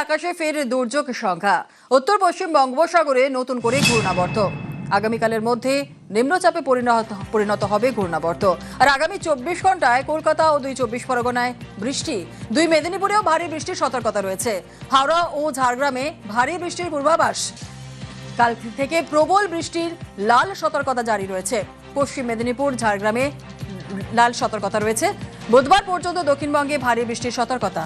আকাশে ফের দুর্যোগ সংখ্যা। উত্তর পশ্চিম বঙ্গোপসাগরে নতুন করে ঘূর্ণাবর্ত। আগামীকালের মধ্যে নিম্নচাপে পরিণত হবে ঘূর্ণাবর্ত। আর আগামী 24 ঘন্টায় কলকাতা ও 24 পরগনায় বৃষ্টি। 2 মেদিনীপুরেও ভারী বৃষ্টির সতর্কতা রয়েছে। হাওড়া ও ঝাড়গ্রামে ভারী বৃষ্টির পূর্বাভাস। কাল থেকে প্রবল বৃষ্টির লাল সতর্কতা জারি রয়েছে। পশ্চিম মেদিনীপুর, ঝাড়গ্রামে লাল সতর্কতা রয়েছে। বুধবার পর্যন্ত দক্ষিণবঙ্গে ভারী বৃষ্টির সতর্কতা।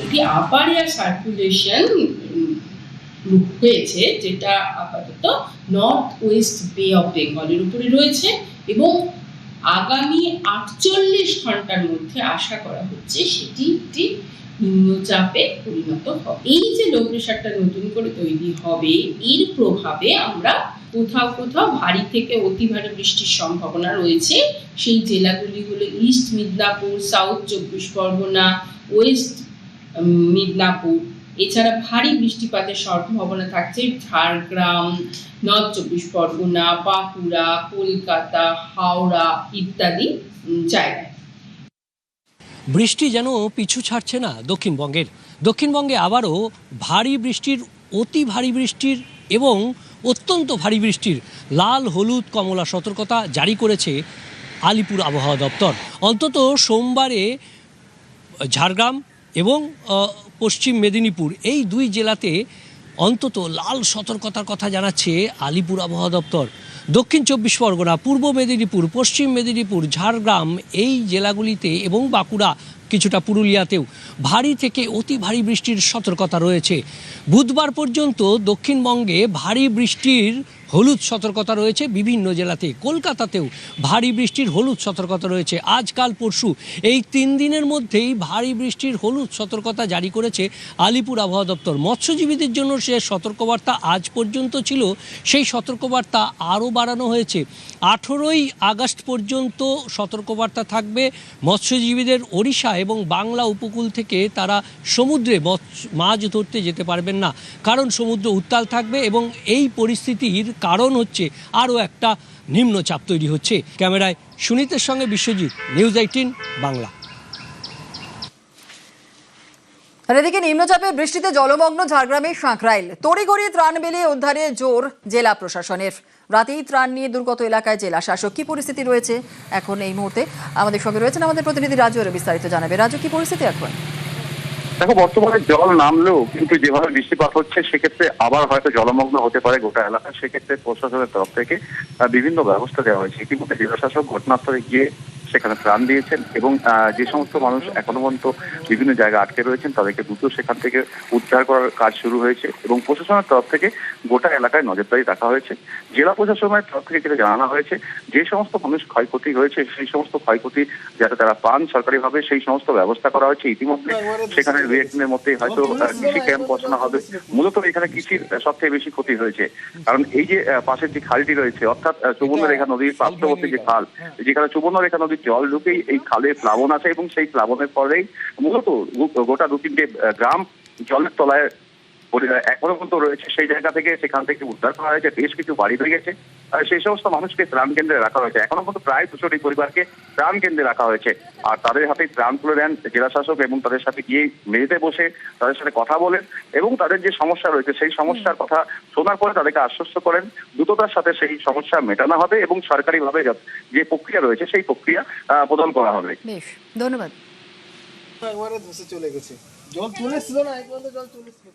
এটি আপার এয়ার সার্কুলেশন হয়েছে, যেটা আপাতত নর্থ ওয়েস্ট বে অফ বেঙ্গলের উপরে রয়েছে এবং আগামী 48 ঘন্টার মধ্যে আশা করা হচ্ছে সেটি একটি নিম্নচাপে পরিণত হবে। এই যে লো প্রেশারটা নতুন করে তৈরি হবে, এর প্রভাবে আমরা কোথাও কোথাও ভারী থেকে অতি ভারী বৃষ্টির সম্ভাবনা রয়েছে। সেই জেলাগুলি হলো east Midnapore, south 24 Pargana, West Midnapore. এছাড়া ভারী বৃষ্টিপাতের সম্ভাবনা থাকছে ঝাড়গ্রাম, নর্থ 24 পরগনা, বাঁকুড়া, কলকাতা, হাওড়া ইত্যাদি জায়গায়। বৃষ্টি যেন পিছু ছাড়ছে না দক্ষিণবঙ্গে আবারও ভারী বৃষ্টির, অতি ভারী বৃষ্টির এবং অত্যন্ত ভারী বৃষ্টির লাল, হলুদ, কমলা সতর্কতা জারি করেছে আলিপুর আবহাওয়া দপ্তর। অন্তত সোমবারে ঝাড়গ্রাম এবং পশ্চিম মেদিনীপুর এই 2 জেলাতে অন্তত লাল সতর্কতার কথা জানাচ্ছে আলিপুর আবহাওয়া দপ্তর। দক্ষিণ 24 পরগনা, পূর্ব মেদিনীপুর, পশ্চিম মেদিনীপুর, ঝাড়গ্রাম এই জেলাগুলিতে এবং বাঁকুড়া, কিছুটা পুরুলিয়াতেও ভারী থেকে অতি ভারী বৃষ্টির সতর্কতা রয়েছে। বুধবার পর্যন্ত দক্ষিণবঙ্গে ভারী বৃষ্টির হলুদ সতর্কতা রয়েছে বিভিন্ন জেলাতে। কলকাতাতেও ভারী বৃষ্টির হলুদ সতর্কতা রয়েছে। আজকাল পরশু এই 3 দিনের মধ্যেই ভারী বৃষ্টির হলুদ সতর্কতা জারি করেছে আলিপুর আবহাওয়া দপ্তর। মৎস্যজীবীদের জন্য সে সতর্কবার্তা আজ পর্যন্ত ছিল, সেই সতর্কবার্তা আরও বাড়ানো হয়েছে। 18ই আগস্ট পর্যন্ত সতর্কবার্তা থাকবে মৎস্যজীবীদের। ওড়িশা এবং বাংলা উপকূল থেকে তারা সমুদ্রে মাছ ধরতে যেতে পারবেন না, কারণ সমুদ্র উত্তাল থাকবে এবং এই পরিস্থিতির কারণ হচ্ছে আরও একটা নিম্নচাপ তৈরি হচ্ছে। ক্যামেরায় সুনীতের সঙ্গে বিশ্বজিৎ, নিউজ 18 বাংলা। আর এদিকে নিম্নচাপের বৃষ্টিতে জলমগ্ন ঝাড়গ্রামের সাঁকরাইল। তড়িঘড়ি ত্রাণ বিলিয়ে উদ্ধারে জোর জেলা প্রশাসনের। রাতেই ত্রাণ নিয়ে দুর্গত এলাকায় জেলা শাসক। কি পরিস্থিতি রয়েছে এখন এই মুহূর্তে? আমাদের সঙ্গে রয়েছেন আমাদের প্রতিনিধি রাজু, এর বিস্তারিত জানাবে। রাজু, কি পরিস্থিতি এখন? দেখো, বর্তমানে জল নামলেও কিন্তু যেভাবে বৃষ্টিপাত হচ্ছে সেক্ষেত্রে আবার হয়তো জলমগ্ন হতে পারে গোটা এলাকা। সেক্ষেত্রে প্রশাসনের তরফ থেকে বিভিন্ন ব্যবস্থা দেওয়া হয়েছে। ইতিমধ্যে জেলা শাসক ঘটনাস্থলে গিয়ে সেখানে ত্রাণ দিয়েছেন এবং যে সমস্ত মানুষ এখনো পর্যন্ত বিভিন্ন জায়গায় আটকে রয়েছেন তাদেরকে দ্রুত সেখান থেকে উদ্ধার করার কাজ শুরু হয়েছে এবং প্রশাসনের তরফ থেকে গোটা এলাকায় নজরদারি রাখা হয়েছে। জেলা প্রশাসনের তরফ থেকে যেটা জানানো হয়েছে, যে সমস্ত মানুষ ক্ষয়ক্ষতি হয়েছে সেই সমস্ত ক্ষয়ক্ষতি যাতে তারা পান সরকারিভাবে, সেই সমস্ত ব্যবস্থা করা হয়েছে। ইতিমধ্যে সেখানে 2-1 দিনের মধ্যে হয়তো কৃষি ক্যাম্প বসানো হবে। মূলত এখানে কৃষির সব থেকে বেশি ক্ষতি হয়েছে, কারণ এই যে পাশের যে খালটি রয়েছে, অর্থাৎ সুবর্ণরেখা নদীর পার্শ্ববর্তী যে খাল, যেখানে সুবর্ণরেখা নদীর জল ঢুকেই এই খালে প্লাবন আছে এবং সেই প্লাবনের পরেই মূলত গোটা 2-3টে গ্রাম জলের তলায় এখনো পর্যন্ত রয়েছে। সেই জায়গা থেকে সেখান থেকে উদ্ধার করা হয়েছে। বেশ কিছু বাড়ি ভেঙে গেছে, সেই সমস্ত মানুষকে ত্রাণ কেন্দ্রে রাখা হয়েছে। এখনো পর্যন্ত প্রায় 200টি পরিবারকে ত্রাণ কেন্দ্রে রাখা হয়েছে। আর তাদের হাতে ত্রাণ তুলে দেন জেলা শাসক এবং তাদের সাথে গিয়ে মেঝেতে বসে তাদের সাথে কথা বলেন এবং তাদের যে সমস্যা রয়েছে সেই সমস্যার কথা শোনার পরে তাদেরকে আশ্বস্ত করেন দ্রুততার সাথে সেই সমস্যা মেটানো হবে এবং সরকারিভাবে যে প্রক্রিয়া রয়েছে সেই প্রক্রিয়া প্রদান করা হবে। বেশ, ধন্যবাদ। একবারে ধসে চলে গেছে, জল চলে এসেছিল না, একবার জল চলে এসেছিল।